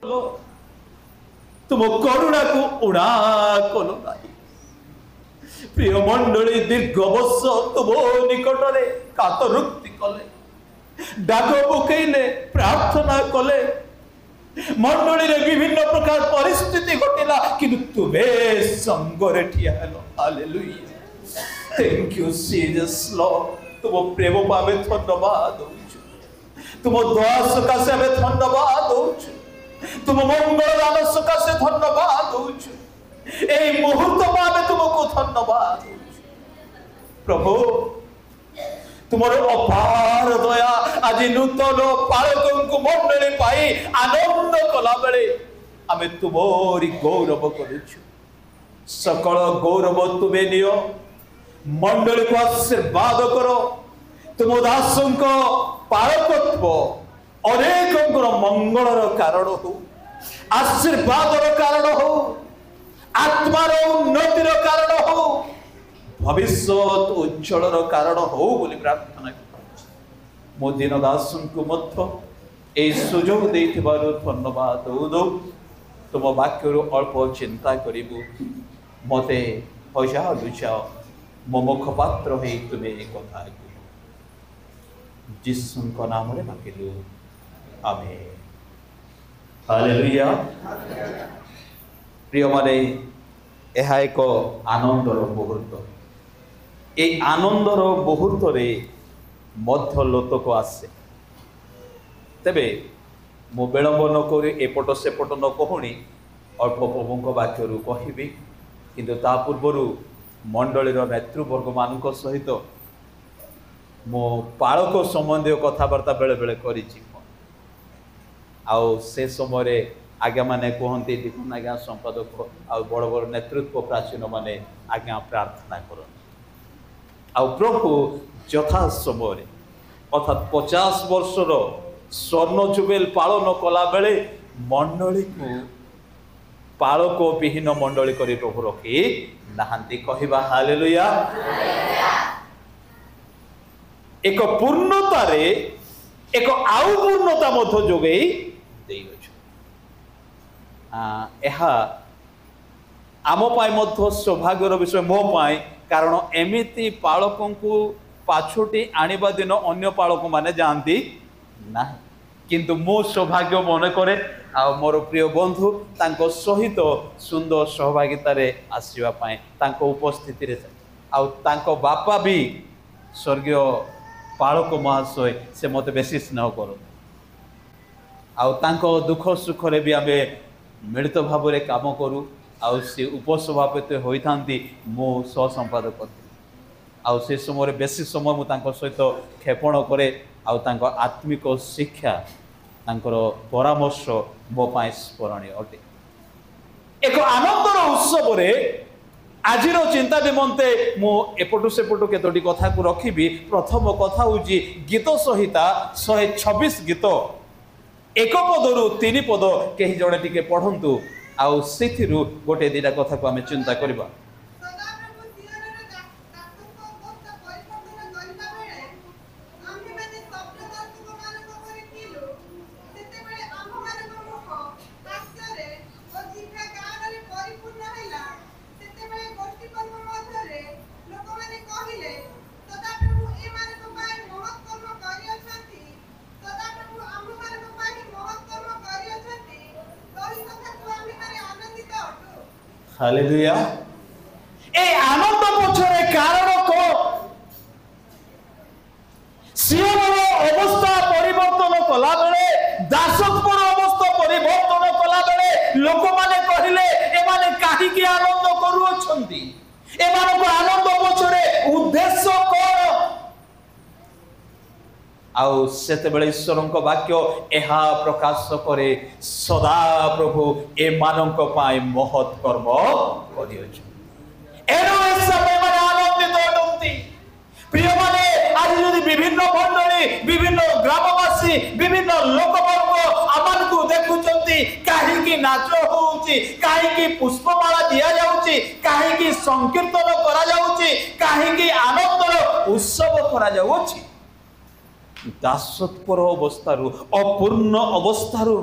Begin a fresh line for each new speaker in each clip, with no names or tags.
तुम करुणा को उड़ा कल प्रिय मंडली दीर्घ वर्ष तुम निकट में कातरुक्ति कले डाक पकईले प्रार्थना कले मंडली रे विभिन्न प्रकार परिस्थिति घटिला किंतु तुम्हें संगरे ठिया hello hallelujah thank you Jesus Lord तुम प्रेम पावे धन्यवाद दउछु तुम दया सकाशे आमे धन्यवाद दउछु तुम मंगल दान सकाशे धन्यवाद दउछु एई मुहूर्त पावे तुमको धन्यवाद दउछु प्रभु तुमर अपार दया आज नूतन पालक मंडली पाई आनंद कला बेले आमे तुमरी गौरव करुछु सकल गौरव तुम्हें नियो मंडली को आशीर्वाद करो तुम दासों को पालकत्व अनेक मंगलर कारण हो आशीर्वादर कारण हो आत्मार उन्नतिर कारण हो भविष्य उज्जवल कारण हो बोली प्रार्थना मो दिन दास को मध्य ए सुजोग देथिबारु धन्यवाद दो तुम वाक्य अल्प चिंता करिबु मते हजा लुचाओ मो मुखपात्र हे तुम्हें कथा जिसु को नाम रे मांगिलु आमेन हालेलुया प्रिय माने यह एक आनंदर मुहूर्त ए आनंदर मुहूर्त रे मध्य लोतक आसे तेबे मो विलंब न करी एपट सेपट न कहूनी अल्प प्रभु वाक्य कहबी किंतु ता पूर्व मंडलीर नेतृवर्ग मान सहित मो पालक संबंधी कथबार्ता बेले बेले करी से समय आज्ञा माने कहते देखुन आज्ञा संपादक आ बड़ बड़ नेतृत्व प्राचीन माने आज्ञा प्रार्थना कर प्रभु यथा समय अर्थात 50 वर्षर स्वर्ण जुबेल पालन कला बेले मंडली को पालक विहीन मंडली करी प्रभु रखी नहांती कहिबा हालेलुया एक पूर्णता रे एक आउ पूर्णता मध्य जोगे देई अछि आम पाई मध्य सौभाग्यर विषय मो पाई कारण एमिति पालकों को पाछुटी आनिबा दिन अन्य पालक माने जानती ना किंतु मो सौभाग्य मन करे आ मोर प्रिय बंधु तांको सहित सुंदर सहभागिता रे आसीबा पाए तांको उपस्थिति रे आ तांको बापा भी स्वर्गीय पालक महाशय से मत बेसी स्नेह करो आ तांको दुख सुख रे भी आमे मिलित भाव रे काम करू आ से उपसभापति होइथांती मो सह संपादक आ से समय बेसी समय मु तांको सहित खेपण करे आ तांको आत्मिक शिक्षा तांकर परामर्श मो पाए स्मरणीय अटे एक आनंदर उत्सव रे आजिर चिंता निमंते मु एपटू सेपटू केतोटी कथा को रखिबी प्रथम कथा होची गीत संहिता 126 गीत एक पदरु 3 पद केही जणे टिके पढंतु आउ सेथिरु गोटे दिटा कथा को आमे चिंता करबा हालेलुया ए आनंद पछरे कारण को सियोनर अवस्था परिवर्तन कला बेले दासत्वर अवस्था परिवर्तन कला बेले लोक माने कहिले ए माने काहे की आनंद करू अछंती ए मानको आनंद पछरे उद्देश्य कोन आउ सेते बेले ईश्वर को वाक्य एहा प्रकाश करे सदा प्रभु ए मानक पाए महत् कर्म करियो एनो समय माने आनंदित होती प्रिय माने आज यदि विभिन्न मंडली विभिन्न ग्रामवासी विभिन्न लोकवर्ग आमान को देखुचंती काहे की नाच होउची काहे की पुष्पमाला दिया जाउची काहे की संकीर्तन करा जाउची काहे की आनंदर उत्सव करा जाउची दासत्वर अवस्थारू अपूर्ण अवस्थारू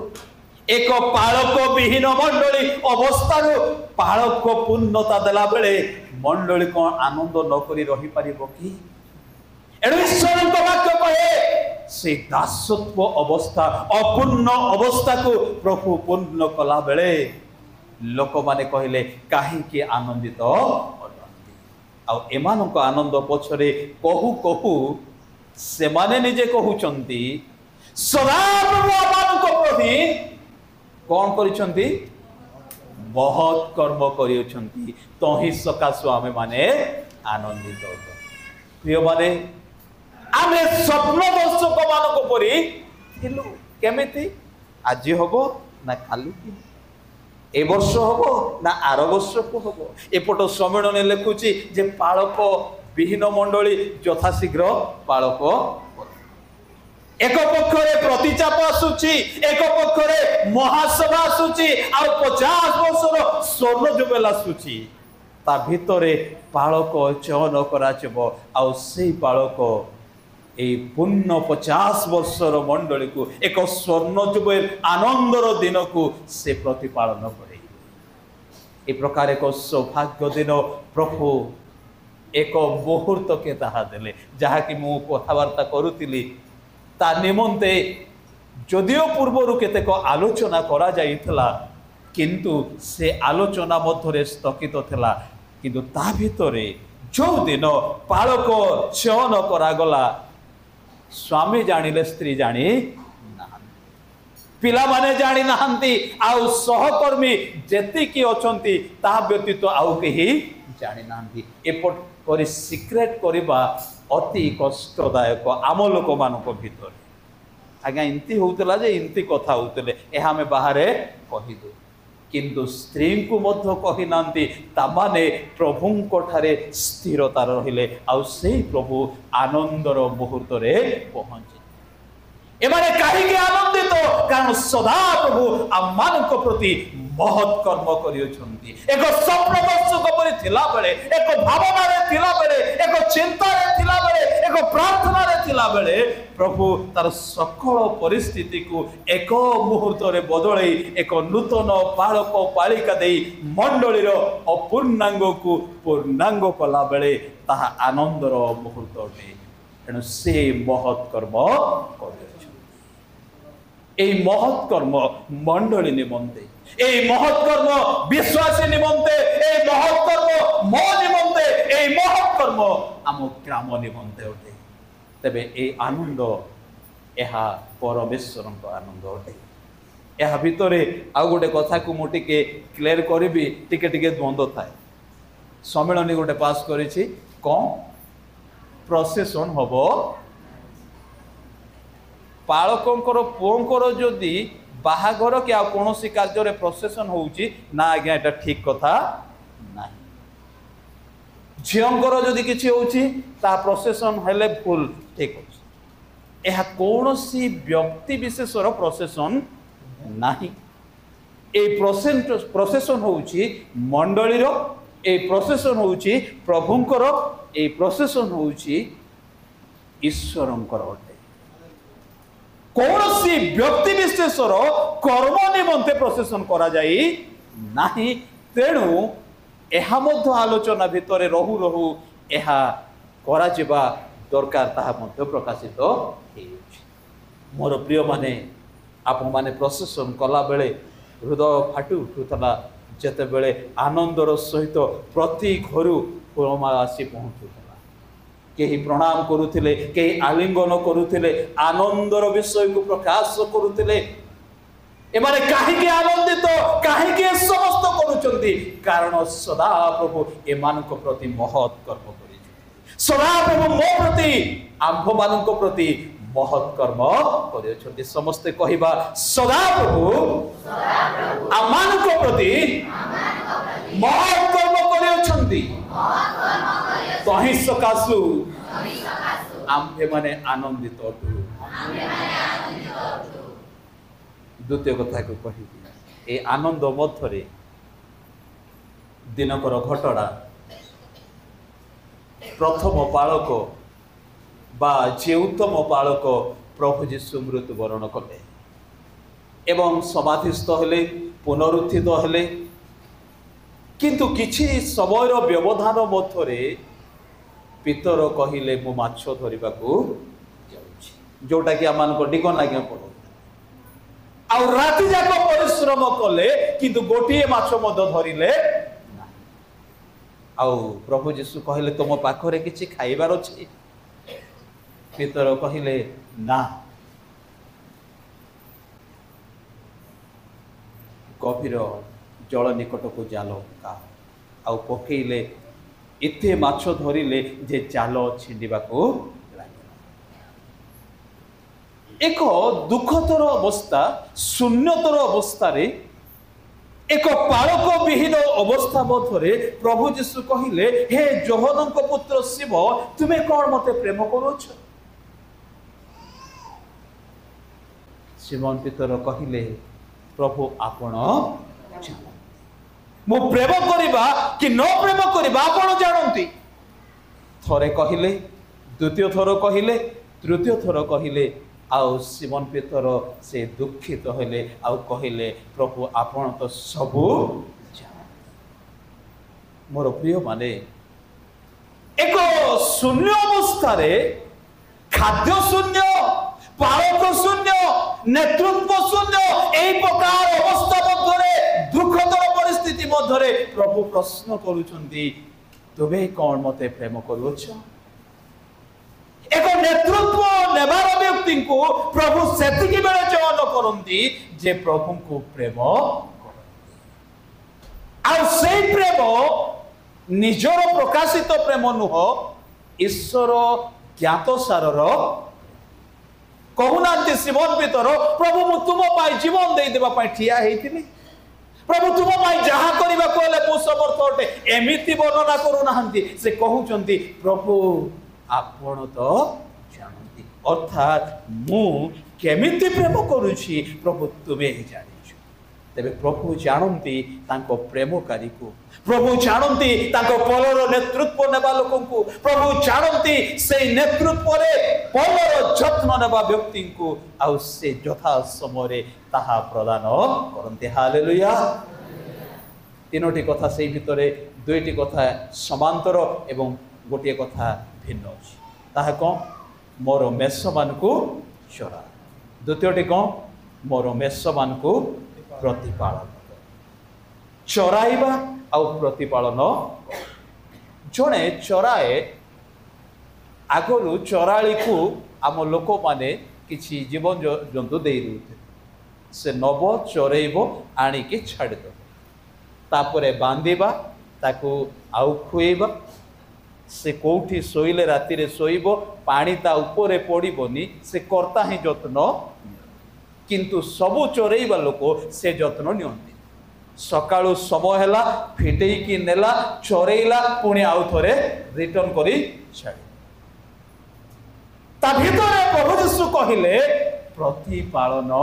एक पालक विहीन मंडली अवस्था पालक पूर्णता देला बेले मंडली कौन आनंद नकरी रही पारिबो कि एणु ईश्वर वाक्य कहे से दासत्व अवस्था अपूर्ण अवस्था को प्रभु पूर्ण कला बेले लोक माने कहले काहे आनंदित आ एमानक आनंद पछरे कहू कहू से माने निजे कहउचंती सदाप्रभु आमानक प्रति कौन करिसंती बहुत कर्म करिसंती तही सकाशु आमे माने आनंदित प्रिय माने आमे स्वप्न दर्शक मानक परि थिलु केमिति आज हबो ना काली ए वर्ष हबो ना आर वर्ष को हबो एपट सम्मेलन लिखुची जे पालक विहीन मंडली यथाशीघ्र पालक एक पक्षरे प्रतिचाप आसुची एक पक्षरे महासभा आसुची आ 50 वर्षर स्वर्ण जुबेल आसुची ता भितरे पालक चयन कराजिबो आ सेई पालक ए पूर्ण 50 वर्षर मंडली को एक स्वर्ण जुबेल आनंदर दिन को से प्रतिपालन करे ए प्रकार एक सौभाग्य दिन प्रभु एक मुहूर्त के ताहा देले जहा कि मु कथावार्ता करूतिली ता निमंते जदियो पूर्वरु केतेक आलोचना करा जाइथला किंतु से आलोचना मध्यरे स्थगित थिला किंतु ता भितरे जो दिन पालक चयन करागला स्वामी जानिले स्त्री जानी पिला माने जानी नाहंती आउ सहकर्मी जेतिकी अछंती ता व्यतीत आउ केही जानी नाहंती एपट करी सिक्रेट करिबा अति कष्टदायक आम लोक मानक भीतर आज्ञा इनती होउतला जे इनती कथा होउतले एहा में बाहरे कहि दो किंतु स्त्री को मध्य कहि नांती ता माने प्रभुंको ठारे स्थिरता रहिले आउ सेही प्रभु आनंदर मुहूर्त रे पहुंचे एमाने काहे के आनंदित कारण सदा प्रभु आमानक प्रति बहुत कर्म करियोछंती एक स्वप्न दर्शक परि थिला बेले एक भावना रे थिला बेले एक चिंता रे थिला बेले एक प्रार्थना रे थिला बेले प्रभु तार सकल परिस्थिति को एक मुहूर्त रे बदलै एक नूतन पालक पालिका देई मंडली रो अपूर्णांग को पूर्णांग कला बेले ताहा आनंदर मुहूर्त रे एनु से बहुत कर्म करियो এই মহৎ কর্ম মণ্ডলী নিমন্তে এই মহৎ কর্ম বিশ্বাসী নিমন্তে এই মহৎ কর্ম মো নিমন্তে এই মহৎ কর্ম আম গ্রাম নিমন্তে অটে তবে এই আনন্দ এহা পরমেশ্বরଙ୍କ আনন্দ অটে এহা ভিতরে আউ গোটে কথা কু মু টিকে ক্লিয়ার করিবি টিকে টিকে দ্বন্দ্ব থায় সম্মেলনী গোটে পাস করেছি কোন প্রসেসন হবো पालकर पुओंकर जदि बाहाघर कि आ कोनोसी कार्य प्रोसेसन होउची ना आज्ञा एटा ठीक कथा ना झियंकर जदि किछि होउची ता प्रोसेसन हेले फुल ठीक होउची एहा कोनोसी व्यक्ति विशेषर प्रोसेसन नाही ए प्रोसेसन होउची मंडलीर ए प्रोसेसन होउची प्रभुंकर ए प्रोसेसन होउची ईश्वरंकर कौनसी व्यक्ति विशेषर कर्म निमंते प्रोसेसन करा जाई नाही तेणु एहा मध्य आलोचना भितर रहू रहू एहा करा जिबा दरकार ताहा मध्य प्रकाशित हेउछि मोर प्रिय माने आपन माने प्रोसेसन कला बेले हृदय फाटू उठुतला जेते बेले आनंदर सहित प्रति घरु पुरमा आसी पहुँचुतला केही प्रणाम करुथिले केही आलिंगन करुथिले आनंदर विषय को प्रकाश करुथिले एमाने काहे आनंदित काहे समस्त करुचंती कारण सदा प्रभु एमानक प्रति महत् कर्म करिछथि सदा प्रभु मो प्रति आम्भ मानक प्रति महत् कर्म करिछथि समस्त कहिबा सदा प्रभु आमानक प्रति महत् कर्म करिछथि तही सकाशु आम्भे माने आनंदित अटु द्वितीय कथा को कहि ए आनंद मध्यरे दिनकर घटना प्रथम पालक बा जे उत्तम पालक प्रभु जीशु मृत्युवरण कले एवं समाधिस्थ हेले पुनरुत्थित हेले किंतु किछि समयर व्यवधान मध्यरे पितर कहिले मु माछ धरिबाकू जाउछि जोटा कि आमान को डिगन आज्ञा पड़ो आ राति जाक परिश्रम कले किंतु गोटे माछ मध्य धरिले आ प्रभु यीशु कहले तुम पाखरे किछि खाइबार अछि पितर कहिले ना गभीर जल निकट को जाल का आ पकेले एते माछ धरिले जे जाल छिंडिबा को एक दुखतर अवस्था शून्यतर अवस्था रे एक पालक विहीन अवस्था मध्य प्रभु यीशु कहिले हे जोहन पुत्र शिव तुम्हें कौन मते प्रेम करोछ सिमोन पितर कहिले प्रभु आपण मु प्रेम करिबा कि न प्रेम करिबा आपण जानंती थरे कहिले द्वितीय थर कहिले तृतीय थर कहिले आउ सिमोन पितर से दुखित हेले आउ कहिले प्रभु आपण तो सबु मोर प्रिय माने एक शून्य अवस्था रे खाद्य शून्य पालक शून्य नेतृत्व शून्य एई प्रकार अवस्था मध्य दुखतर परिस्थिति मध्य प्रभु प्रश्न करूछंती तुमे कौन मते प्रेम करूछ एक नेतृत्व नेबार व्यक्ति को प्रभु सेतिकी बेले चयन करंती जे प्रभु को प्रेम आ से प्रेम निजर प्रकाशित प्रेम नुह ईश्वर ज्ञात सारर कहूना सिमोन पितर प्रभु मु तुम पाई जीवन दे देबा पाई ठिया हेतिनी प्रभु तुम पाई जहा करबा कोले मु समर्थ अटे एमिति वर्णना करू नाहंती से कहउचंती प्रभु आपण तो जानती अर्थात मु केमिति प्रेम करूछि प्रभु तुमे ही जानिछु तेबे प्रभु जानती तांको प्रेमकारी को प्रभु जानती तांको पलर नेतृत्व नेबा लोकन को प्रभु जानती से नेतृत्व रे पलर जत्न नेबा व्यक्ति को आ से यथा समय रे ताहा प्रदान करंते हालेलुया तीनोटी कथा सेई भितरे दुईटी कथा समांतर एवं गोटे कथा भिन्न अछि ताहा कोन मोर मेष मान को चरा द्वितीयटी कोन मोर मेष मान को प्रतिपालन चराइबा आ प्रतिपालन जड़े चराए आगु चराली को आम लोक माने किछि जीवन जंतु दे देते से नब चरेब आणिकी छाड़द तापरे बांधिबा ताकू आउ खुएबा से कोठी सोइले राति रे सोइबो पानी ता ऊपर पड़िबनी से कर्ता ही जत्न किंतु सबु चोरेइबा लोक से जत्न नियंती सकाळु समय हैला फिटेई की नेला चोरेइला पुणी आउ थरे रिटर्न करी छाड़ी ता भितरे प्रभु यीशु कहिले प्रतिपालन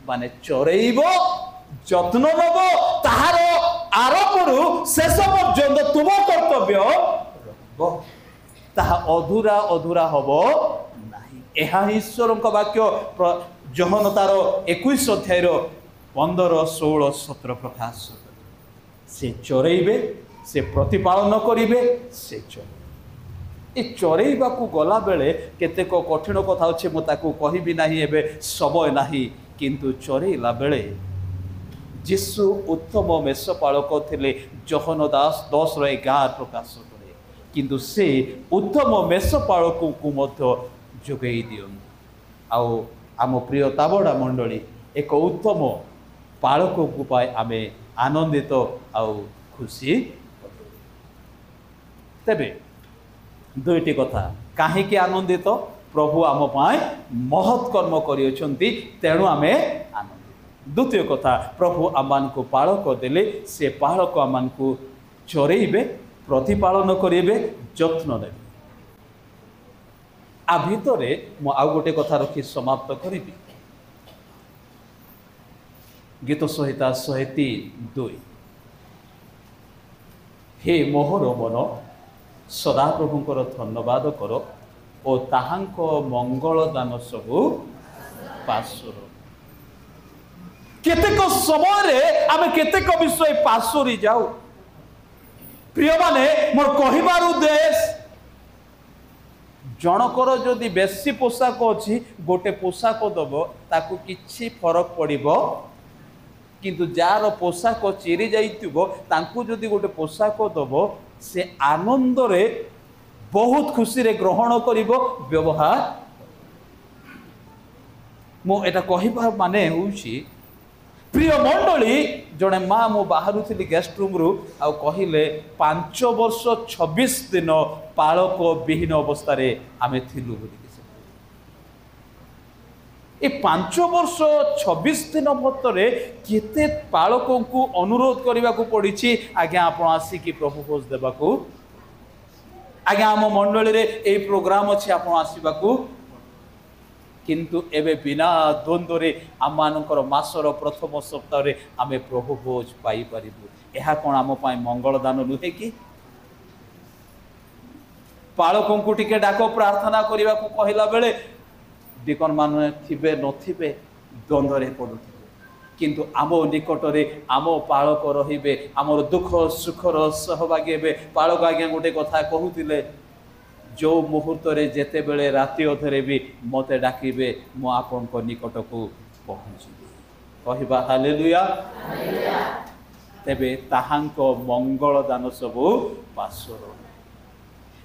माने चोरेइबो जत्न नबो ताहार आरंभरू शेष पर्यंत तुम कर्तव्य ताहा अधूरा अधूरा हबो नाही एहा ईश्वर का वाक्य जोहन तार 21 अध्याय 15, 16, 17 प्रकाश से चोरेइबे से प्रतिपालन करिवे से चोरे ए चोरेइबा को गला बेले केतेक कठिन कथा अछि म ताकू कहिबी नाही एबे समय नाही किंतु चोरेइला बेले जीशु उत्तम मेषपालक थिले जोहन 10:11 प्रकाश करे किंतु से उत्तम मेषपालक को मध्य जोगई दियन आउ आम प्रिय ताबड़ा मंडली एक उत्तम पालक को पाए आमे आनंदित आउ खुशी तेबे दुईटी कथा काहेकि आनंदित प्रभु आम पाए महत् कर्म करियछंती तेणु आमे आनंदित द्वितीय कथा प्रभु आमान को पालक देले से पालक आमान को चोरेइबे प्रतिपालन करेबे जत्न नेबे आ भितरे मु आउ गोटे कथा रखी समाप्त करिबी गीत संहिता 103:2 हे मोहर मन सदा प्रभुंकर धन्यवाद कर और ताहांक मंगल दान सबु पार्श्वर केतेक समय आम केतेक विषय पासोरी जाऊ। प्रिय माने मोर कहबार उद्देश्य जनकर जदि बेसी पोशाक अच्छी गोटे पोशाक दब ताकू किछि फरक पड़िबो, किंतु जार पोशाक चिरी जाइतिबो तांकू जदि गोटे पोशाक दब से आनंद रे बहुत खुशी रे ग्रहण करिबो व्यवहार। मो एटा कहबा माने होउछि प्रिय मंडली जड़े माँ मु बाहर थी गेस्ट रूम रु आ कहले 5 वर्ष 26 दिन पालक विहीन अवस्था आमे थिलु बोली। ए 5 वर्ष 26 दिन भत्तरे केते पालकों को अनुरोध करने को पड़ी आज्ञा आपण आसिकी प्रभु भोज देवाकू आज्ञा आम मंडली रे ए प्रोग्राम अच्छे आपण आसवाकू, किंतु एबे बिना द्वंद्व रे आम मानकर मासर प्रथम सप्ताह रे आमे प्रभु भोज पाई परिबु। एहा कोन आम पाई मंगल दान नुहे कि? पालकों को टिके डाको प्रार्थना करने को कहला बेले डिकन मान थिबे नथिबे द्वंद्व रे पडुथिबे, किंतु आम निकट रे आम पालक रहिबे, आमर दुख सुखर सहभागी हेबे। पालक आज्ञा गोटे कथा कहूतिले, जो मुहूर्त रे जेते बेले राति अधरे भी मते डाकिबे मु आपन को निकट को पहुँचीबे। कहबा हालेलुया। तेबे ताहांको मंगल दान सबु पासर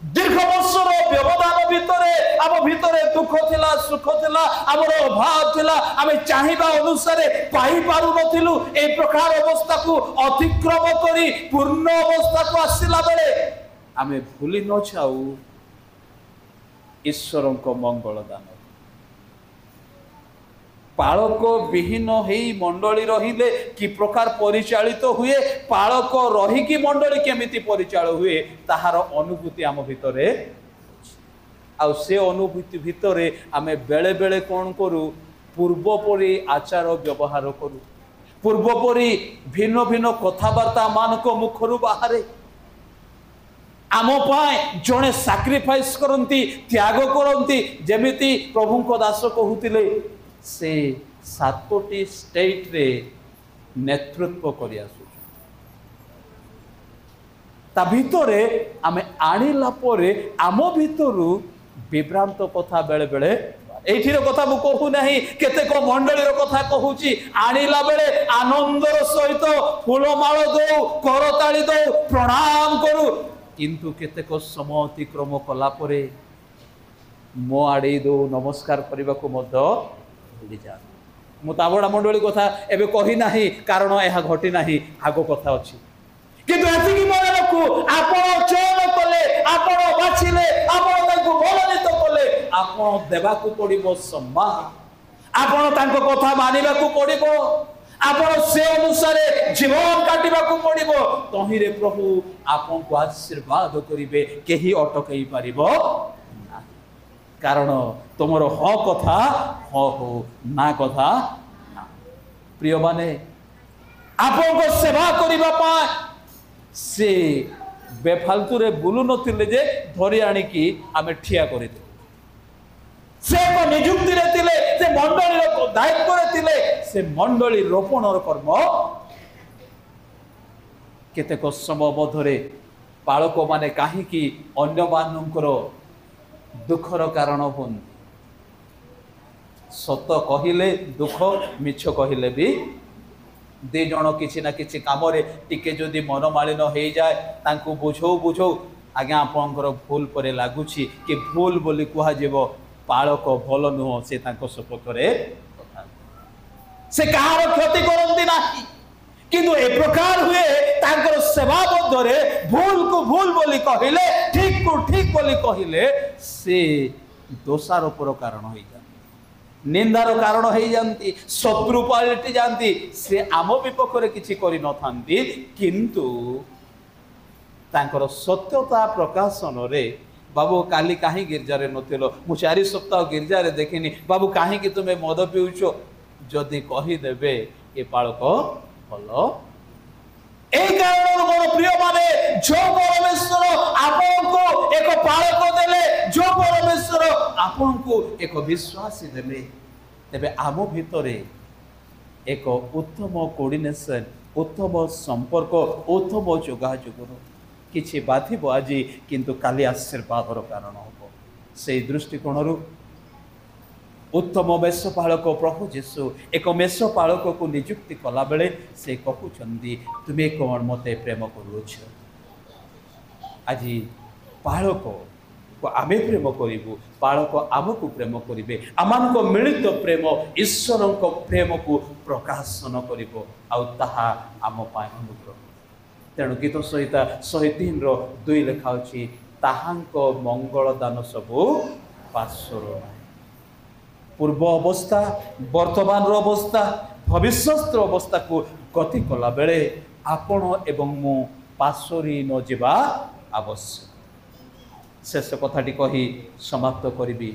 दीर्घ वर्षर व्यवधान भितरे आम भितरे दुख थिला सुख थिला आमर अभाव थिला आमे चाहिबा अनुसार पाई पारु नथिलु। ए प्रकार अवस्था को अतिक्रम करी पूर्ण अवस्था को आसिला बेले आमे भूली न जाऊ ईश्वर को मंगल दान। पालक विहीन हेई मंडली रहिले कि प्रकार परिचालित हुए, पालक रहीकि मंडली केमिति परिचालित हुए ताहार अनुभूति आम भितरे आ से अनुभूति भितरे आमे बेले बेले कौन करू पूर्वपरी आचार व्यवहार करू, पूर्वपरी भिन्न भिन्न कथबार्ता मानक मुखरु बाहरे आम पाए जड़े साक्रिफाइस करती त्याग करती। जेमिति प्रभु को दास कहूतिले से 7टी स्टेट रे नेतृत्व करि आसु ता भितरे आमे आनिला परे आम भितरु विभ्रांत कथा बेले बेले एठीर कथा मु कहू नाही, केतेक मंडलीर कथा कहूची आनिला बेले आनंदर सहित फूलमाल दो करताली दो प्रणाम करू, किंतु केतेक समय अतिक्रम कला परे मो आड़े दो नमस्कार करने को भूली जा। मु ताबड़ा मंडली कथा एबे कही नाही कारण यह घटी नाही आगो कथा अच्छी, किंतु एतिकी मन रखू आपण चयन कले आपण बाछिले आपण ताको मनोनीत कले आपण देबाकू पड़िबो सम्मान, आपण तांको कथा मानिबा को पड़िबो, आपण से अनुसार जीवन काटिबा को पड़िबो। तहिरे प्रभु आपन को आशीर्वाद करिवे, केही अटकई पारिबो ना, कारण तुमर ह कथा ह हो ना कथा ना। प्रिय माने आपन को सेवा करिबा पा से बेफालतू रे बुलु नथिले जे धरि आनी की आमे ठिया करि दे, से को नियुक्ति रे थिले, से मंडली रो दायित्व रे थिले, से मंडली रोपणर कर्म केतेक समय मधरे पालक माने काहे कि अन्य मानकर दुखर कारण होन। सत कहिले दुख, मिछ कहिले भी दे जण किछि ना किछि काम रे टिके जदि मनमालिन हो जाए तांको बुझौ बुझौ आज्ञा आपनकर भूल परे लागुछि कि भूल बोली कुहा जेबो पालक भल नुह से तांको सपक्षरे से कहार क्षति करती नाही, किंतु ए प्रकार हुए तांकर सेवा मध्यरे भूल को भूल बोली कहिले ठीक को ठीक बोली कहिले से दोषारोपर कारण हो जाए, निंदार कारण हो जाती, शत्रु पलटि जाती, से आम विपक्ष रे किछि करि न थांती, किंतु तांकर सत्यता प्रकाशन रे बाबू काली कहीं गिरजारे नथिलो, मु 4 सप्ताह गिरजारे देखिनी, बाबू कहीं कि तुमे मद पिउछ जदि कहीदेवे ए पालक भल। ए कारण मोर प्रिय माने जो परमेश्वर आपनको एक पालक देले, जो परमेश्वर आपनको एक विश्वासी देले, तेबे आम भितरे एक उत्तम कोऑर्डिनेशन उत्तम संपर्क उत्तम जोगाजोगर किछि बाधिब आज किंतु काली आशीर्वादर कारण हम से दृष्टिकोण उत्तम मेषपालक प्रभु जेसु एक मेषपालक को नियुक्ति कला बेले से कहउछंदी तुमे कौन मते प्रेम करूछ आज पालक को आमे प्रेम करूँ पालक आमको प्रेम करेंगे आम मिलित प्रेम ईश्वर प्रेम को प्रकाशन कर आम अनुग्रह तेणु गीत सहित 103 2 लेखा अच्छी ताहांको मंगल दान सबू पार्श्वर पूर्व अवस्था वर्तमान अवस्था भविष्यत अवस्था को गति कला बेले आपण एवं मु पार्श्वरी न जावा आवश्यक शेष कथाटी कही समाप्त करी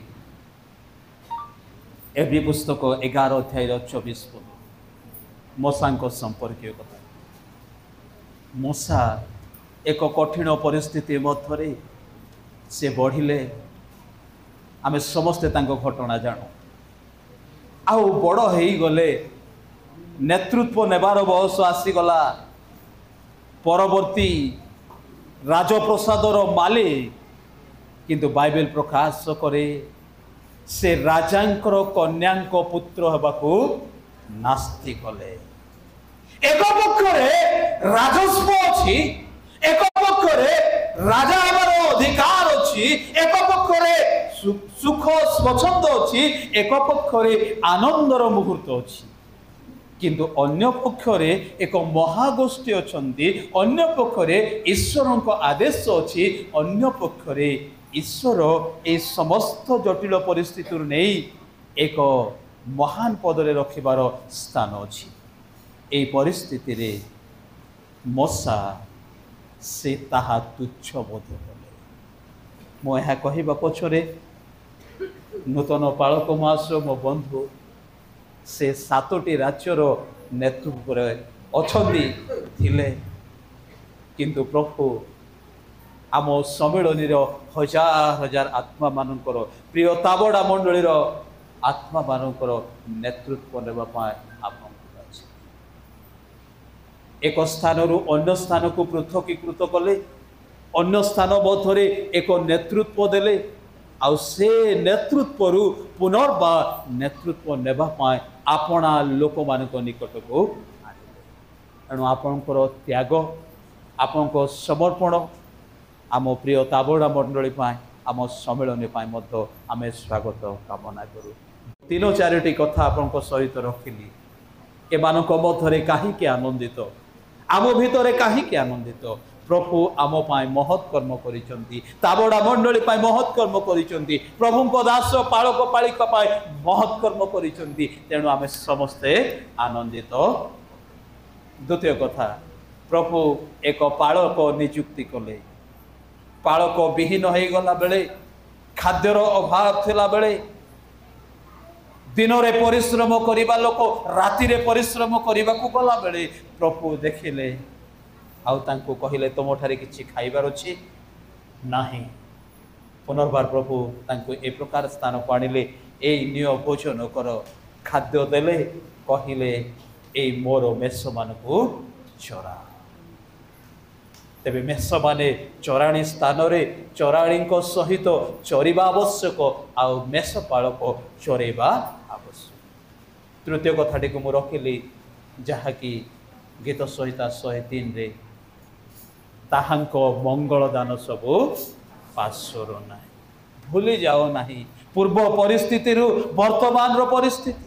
एवरी पुस्तक 11 अध्याय 24 पद मशा संपर्क कथा मशा एक कठिन परिस्थिति मध्य से बढ़िले आमे समस्ते तांको घटना जानू आउ बड़ हो गले नेतृत्व नेबार बयस आसीगला परवर्ती राजप्रसादर मालिक किंतु बाइबल प्रकाश करे से राजांकर कन्यांक पुत्र हेबाकू नास्ति कले एक पक्षरे राजस्व अच्छी एक पक्षरे राजा हेबार अधिकार अच्छी एक पक्षरे सुख स्वच्छंद अच्छी एक पक्षरे आनंदर मुहूर्त अच्छी किंतु अन्य पक्षरे एक महागोष्ठी अच्छी अन्य पक्षरे ईश्वर को आदेश अच्छी अन्य पक्षरे ईश्वर ए समस्त जटिल परिस्थिति नहीं एक महान पदरे रखिबार स्थान अच्छी ए परिस्थिति रे मशा से ताहा तुच्छ बोध कले मो यह कहवा पछरे नूतन पालक महाशय मो बंधु से 7टी राज्यर नेतृत्व अच्छी थिले किंतु प्रभु आम सम्मिलनी हजार हजार आत्मा मानकर प्रिय ताबड़ा मंडलीर आत्मा मानकर नेतृत्व नेबा एक स्थान अन्य स्थान को पृथकीकृत कले अन्य स्थान मध्य एक नेतृत्व देले आउ से नेतृत्व पुनर्बार नेतृत्व नेबा आपणा लोक मान निकट को तेणु आपणकर त्याग आपण समर्पण आम प्रिय ताबड़ा मंडली आम सम्मिलनी आम स्वागत कामना करूँ 3-4टी कथा आपण सहित रखिली एमान मध्य कहीं आनंदित आम भितर कहीं आनंदित प्रभु आम महत् कर्म करिसेंती ताबड़ा मंडली महत् कर्म करिसेंती प्रभु दास पालक पालिक महत् कर्म करिसेंती तेणु आम समस्ते आनंदित द्वितीय कथा प्रभु एक पालक नियुक्ति कले पालक विहीन हो गला बेले खाद्यर अभाव थिला बेले दिन में परिश्रम करने लोक राति रे परिश्रम करने को गला बेले प्रभु देखिले आउ तांको कहिले तुम ठारे किछि खाइबार अछि नाही पुनर्बार प्रभु तांको ए प्रकार स्थान को आनिले ए निय भोजन कर खाद्य देले कहिले ए मोर मेष मानकु चरा तेबे मेष माने चराणी स्थान रे चराणी सहित चरिबा आवश्यक आउ मेष पालक चरेबा आवश्यक तृतीय कथाटी को मु रखिली जहाँकि गीत संहिता 103 रे ताहांको मंगल दान सबू पार्श्वर ना भूली जाओ नहीं पूर्व परिस्थिति वर्तमान परिस्थिति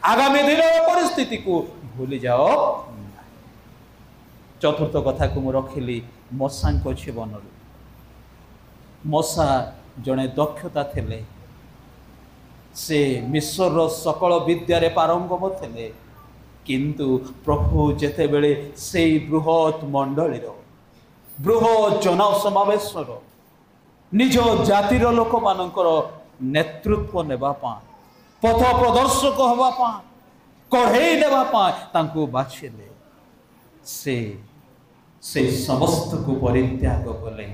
आगामी दिन परिस्थिति को भूली जाओ चतुर्थ कथा को मु रखिली मशा जीवन मशा जड़े दक्षता थिले से मिश्र सकल विद्यारे पारंगम थिले किंतु प्रभु जेते बेले से बृहत मंडलीर बृहत जनसमावेशर निज जातिर लोक मानकर नेतृत्व नेबा पथ प्रदर्शक हवा कढ़ई नेबा तांको बाछिले से समस्त को परित्याग कले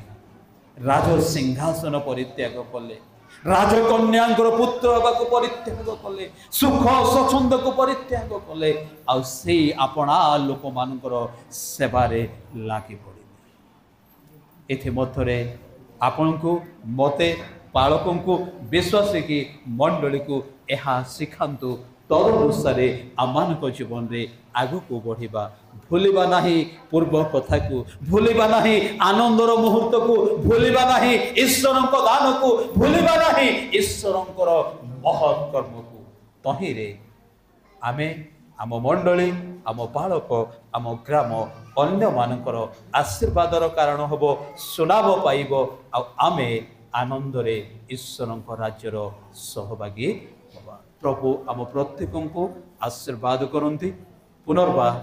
राज सिंहासन परित्याग कले राजकन्यांकर पुत्र हेबाकु परित्याग कले सुख स्वच्छंद को परित्याग कले आ से अपना लोक मानकर सेवारे लागी पड़े एथि मथरे आपण को मते पालकों को विश्वास की मंडली को यह शिखातु तदनुसार आम जीवन में आग को बढ़िबा भूलिबा नहीं पूर्व कथा को भूलिबा नहीं आनंदर मुहूर्त को भूलिबा नहीं ईश्वर दान को भूलिबा नहीं ईश्वर महत् कर्म को तहिरे आमे आम मंडली आम पालक आम ग्राम अन्य मानकर आशीर्वादर कारण हम सुनाम पाइब आमे आनंदरे ईश्वर राज्यर सहभागी हवा प्रभु आम प्रत्येक को आशीर्वाद करती पुनर्बार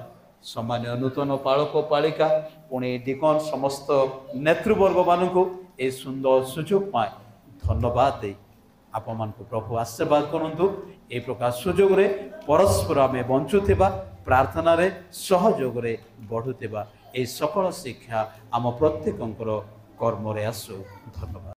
सामान्य नूतन पालक पालिका पुणे डिकन समस्त नेतृवर्ग मान को ए सुंदर सुजोग पाए धन्यवाद दे आपण मान को प्रभु आशीर्वाद करंतु ए प्रकार सुजोग रे परस्पर आमे बंचुथिबा प्रार्थना रे सहयोग रे बढ़ुथिबा ए सकल शिक्षा आम प्रत्येकंकर कर्म रे आसु धन्यवाद।